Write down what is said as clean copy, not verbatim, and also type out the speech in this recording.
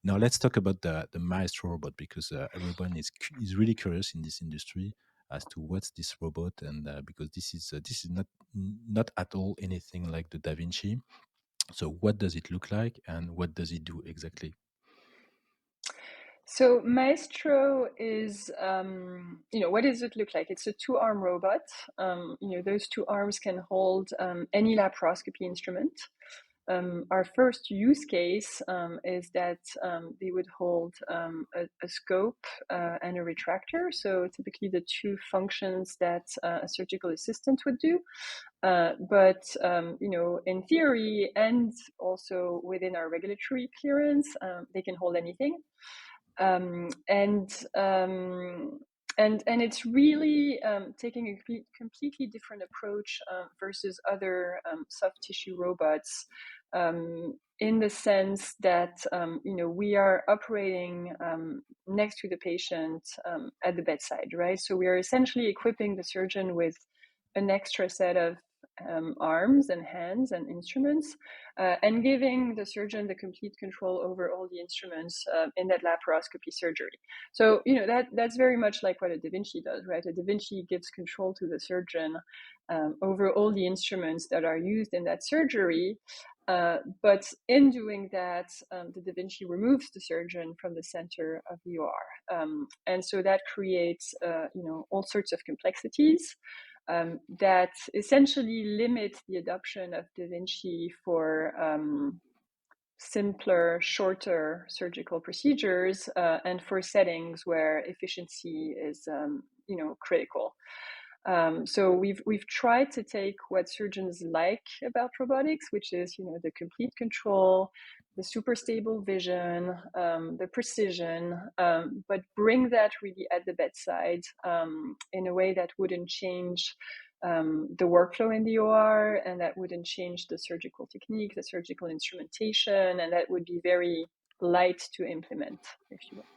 Now let's talk about the Maestro robot, because everyone is really curious in this industry as to what's this robot, and because this is not at all anything like the Da Vinci. So what does it look like, and what does it do exactly? So Maestro is, what does it look like? It's a two-arm robot. Those two arms can hold any laparoscopy instrument. Our first use case is that they would hold a scope and a retractor. So typically the two functions that a surgical assistant would do. But in theory and also within our regulatory clearance, they can hold anything. Um, and um, and it's really taking a completely different approach versus other soft tissue robots, in the sense that we are operating next to the patient at the bedside, right? So we are essentially equipping the surgeon with an extra set of arms and hands and instruments, and giving the surgeon the complete control over all the instruments in that laparoscopy surgery. So that's very much like what a Da Vinci does, right? A Da Vinci gives control to the surgeon over all the instruments that are used in that surgery. But in doing that, the Da Vinci removes the surgeon from the center of the OR, and so that creates all sorts of complexities that essentially limit the adoption of Da Vinci for simpler, shorter surgical procedures and for settings where efficiency is, critical. So we've tried to take what surgeons like about robotics, which is the complete control, the super stable vision, the precision, but bring that really at the bedside in a way that wouldn't change the workflow in the OR, and that wouldn't change the surgical technique, the surgical instrumentation, and that would be very light to implement, if you will.